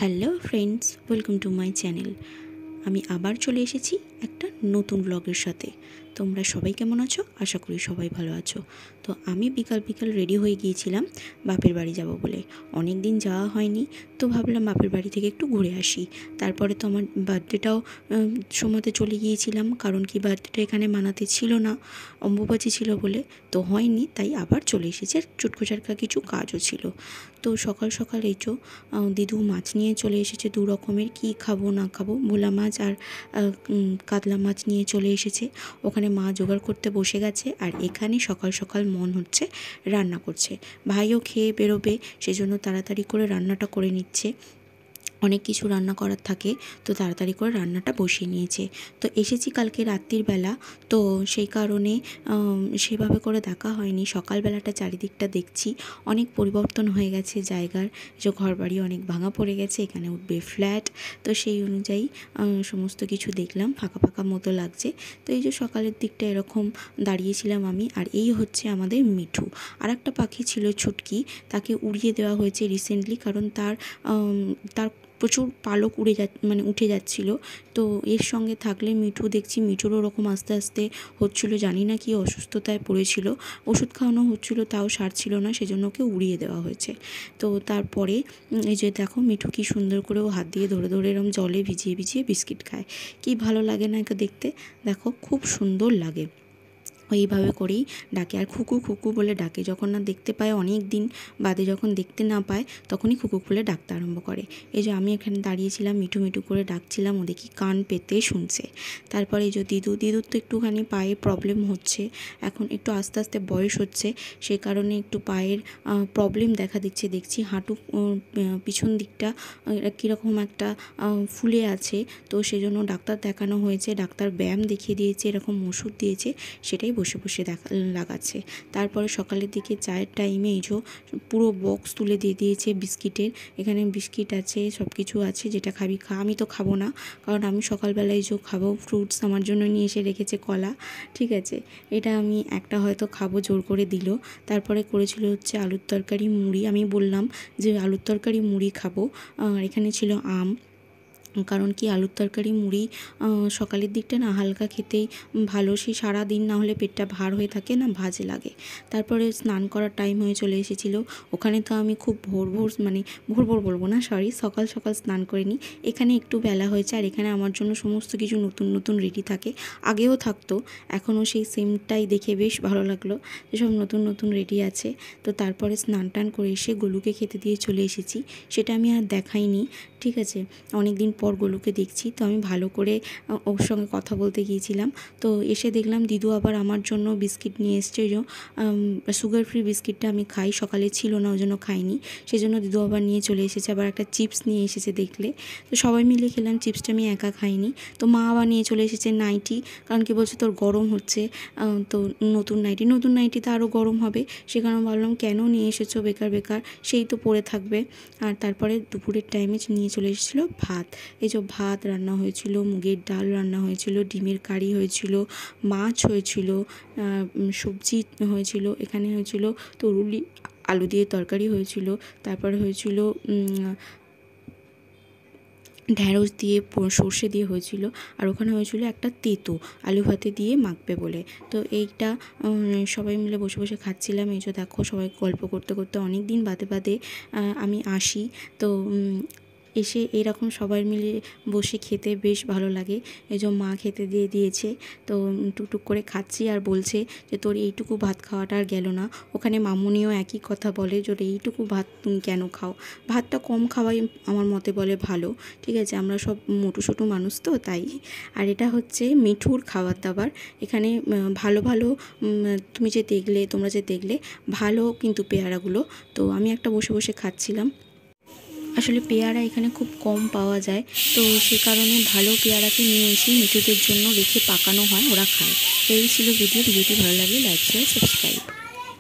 Hello friends, welcome to my channel. আমি আবার চলে এসেছি একটা নতুন ব্লগের সাথে। তোমরা সবাই কেমন আছো? আশা করি সবাই ভালো আছো। তো আমি বিকাল রেডি হয়ে গিয়েছিলাম বাপের বাড়ি যাব বলে। অনেক দিন যাওয়া হয়নি, তো ভাবলাম বাপের বাড়ি থেকে একটু ঘুরে আসি। তারপরে তো আমার বার্থডেটাও সময়তে চলে গিয়েছিলাম, কারণ কি বার্থডেটা এখানে মানাতে ছিল না, অম্বুবাচী ছিল বলে। তো হয়নি, তাই আবার চলে এসেছি। আর চুটকোচারকা কিছু কাজও ছিল। তো সকাল সকাল এই তো দিদু মাছ নিয়ে চলে এসেছে, দু রকমের, কী খাবো না খাবো, ভোলা মাছ আর কাতলা মাছ নিয়ে চলে এসেছে। ওখানে মা জোগাড় করতে বসে গেছে, আর এখানে সকাল সকাল মন হচ্ছে রান্না করছে। ভাইও খেয়ে বেরোবে, সেজন্য তাড়াতাড়ি করে রান্নাটা করে নিচ্ছে। অনেক কিছু রান্না করার থাকে, তো তাড়াতাড়ি করে রান্নাটা বসিয়ে নিয়েছে। তো এসেছি কালকে রাত্রির বেলা, তো সেই কারণে সেভাবে করে দেখা হয়নি। সকালবেলাটা চারিদিকটা দেখছি, অনেক পরিবর্তন হয়ে গেছে জায়গার, যে ঘরবাড়ি অনেক ভাঙা পড়ে গেছে, এখানে উঠবে ফ্ল্যাট। তো সেই অনুযায়ী সমস্ত কিছু দেখলাম, ফাঁকা ফাঁকা মতো লাগছে। তো এই যে সকালের দিকটা এরকম দাঁড়িয়েছিলাম আমি, আর এই হচ্ছে আমাদের মিঠু। আর একটা পাখি ছিল ছুটকি, তাকে উড়িয়ে দেওয়া হয়েছে রিসেন্টলি, কারণ তার প্রচুর পালক উঠে যাচ্ছিলো। তো এর সঙ্গে থাকলে মিঠু দেখছি মিঠুরও ওরকম আস্তে আস্তে হচ্ছিলো, জানি না কি অসুস্থতায় পড়েছিল, ওষুধ খাওয়ানো হচ্ছিলো তাও সারছিল না, সেজন্য ওকে উড়িয়ে দেওয়া হয়েছে। তো তারপরে এই যে দেখো মিঠু কি সুন্দর করে ও হাত দিয়ে ধরে ধরে এরকম জলে ভিজিয়ে ভিজিয়ে বিস্কিট খায়। কি ভালো লাগে না একে দেখতে, দেখো খুব সুন্দর লাগে। এইভাবে করেই ডাকে, আর খুকু খুকু বলে ডাকে। যখন না দেখতে পায়, অনেক দিন বাদে যখন দেখতে না পায়, তখনই খুকু বলে ডাকতে আরম্ভ করে। এই যে আমি এখানে দাঁড়িয়েছিলাম, মিঠু মিঠু করে ডাকছিলাম, ও দেখি কান পেতে শুনছে। তারপরে এই যে দিদুর তো একটুখানি পায়ে প্রবলেম হচ্ছে, এখন একটু আস্তে আস্তে বয়স হচ্ছে, সে কারণে একটু পায়ের প্রবলেম দেখা দিচ্ছে। দেখছি হাঁটু পিছন দিকটা কীরকম একটা ফুলে আছে, তো সেজন্য ডাক্তার দেখানো হয়েছে। ডাক্তার ব্যায়াম দেখিয়ে দিয়েছে, এরকম ওষুধ দিয়েছে, সেটাই বসে বসে লাগাচ্ছে। তারপরে সকালের দিকে চায়ের টাইমে এই যে পুরো বক্স তুলে দিয়ে দিয়েছে বিস্কিটের। এখানে বিস্কিট আছে, সব কিছু আছে, যেটা খাবি খা। আমি তো খাবো না, কারণ আমি সকালবেলায় যে খাবো ফ্রুটস, আমার জন্য নিয়ে এসে রেখেছে কলা, ঠিক আছে, এটা আমি একটা হয়তো খাবো, জোর করে দিল। তারপরে করেছিল হচ্ছে আলুর তরকারি মুড়ি। আমি বললাম যে আলুর তরকারি মুড়ি খাবো, আর এখানে ছিল আম। কারণ কি আলুর তরকারি মুড়ি সকালের দিকটা না হালকা খেতেই ভালো, সেই সারাদিন না হলে পেটটা ভার হয়ে থাকে না, ভাজে লাগে। তারপরে স্নান করার টাইম হয়ে চলে এসেছিলো। ওখানে তো আমি খুব ভোর বলবো না, সকাল সকাল স্নান করে নিই। এখানে একটু বেলা হয়েছে, আর এখানে আমার জন্য সমস্ত কিছু নতুন নতুন রেডি থাকে, আগেও থাকতো, এখনও সেই সেমটাই দেখে বেশ ভালো লাগলো, যেসব নতুন নতুন রেডি আছে। তো তারপরে স্নান টান করে এসে গোলুকে খেতে দিয়ে চলে এসেছি। সেটা আমি আর দেখাইনি, ঠিক আছে, অনেক দিন পর গোলুকে দেখছি, তো আমি ভালো করে ওর সঙ্গে কথা বলতে গিয়েছিলাম। তো এসে দেখলাম দিদু আবার আমার জন্য বিস্কিট নিয়ে এসছে। ওই সুগার ফ্রি বিস্কিটটা আমি খাই, সকালে ছিল না, ওই জন্য খাইনি, সেজন্য দিদু আবার নিয়ে চলে এসেছে। আবার একটা চিপস নিয়ে এসেছে দেখলে, তো সবাই মিলে খেলাম। চিপসটা আমি একা খাইনি। তো মা আবার নিয়ে চলে এসেছে নাইটি, কারণ কি বলছে তোর গরম হচ্ছে, তো নতুন নাইটিতে আরও গরম হবে, সে কারণে ভাবলাম কেন নিয়ে এসেছো বেকার, সেই তো পরে থাকবে। আর তারপরে দুপুরের টাইমে নিয়ে চলে এসেছিলো ভাত। এই যে ভাত রান্না হয়েছিল, মুগের ডাল রান্না হয়েছিল, ডিমের কারি হয়েছিল, মাছ হয়েছিল, সবজি হয়েছিল, এখানে হয়েছিল তরুলি আলু দিয়ে তরকারি হয়েছিল, তারপরে হয়েছিল ঢ্যাঁড়স দিয়ে সর্ষে দিয়ে হয়েছিল, আর ওখানে হয়েছিল একটা তেঁতো আলু ভাতে দিয়ে মাখবে বলে। তো এইটা সবাই মিলে বসে বসে খাচ্ছিলাম। এই যে দেখো সবাই গল্প করতে করতে অনেক দিন বাদে আমি আসি, তো এসে এরকম সবাই মিলে বসে খেতে বেশ ভালো লাগে। এই যে মা খেতে দিয়ে দিয়েছে, তো টুকটুক করে খাচ্ছি, আর বলছে যে তোর এইটুকু ভাত খাওয়াটা আর গেল না। ওখানে মামুনিও একই কথা বলে যে এইটুকু ভাত তুমি কেন খাও, ভাতটা কম খাওয়াই আমার মতে বলে ভালো, ঠিক আছে, আমরা সব মোটু মানুষ তো তাই। আর এটা হচ্ছে মিঠুর খাবার দাবার। এখানে ভালো তোমরা যে দেখলে ভালো কিন্তু পেয়ারাগুলো। তো আমি একটা বসে বসে খাচ্ছিলাম। আসলে পেয়ারা এখানে খুব কম পাওয়া যায়, তো সে কারণে ভালো পেয়ারাকে নিয়ে এসে মিঠুদের জন্য রেখে পাকানো হয়, ওরা খায়। এই ছিল ভিডিওটি ভালো লাগলে লাইক শেয়ার সাবস্ক্রাইব।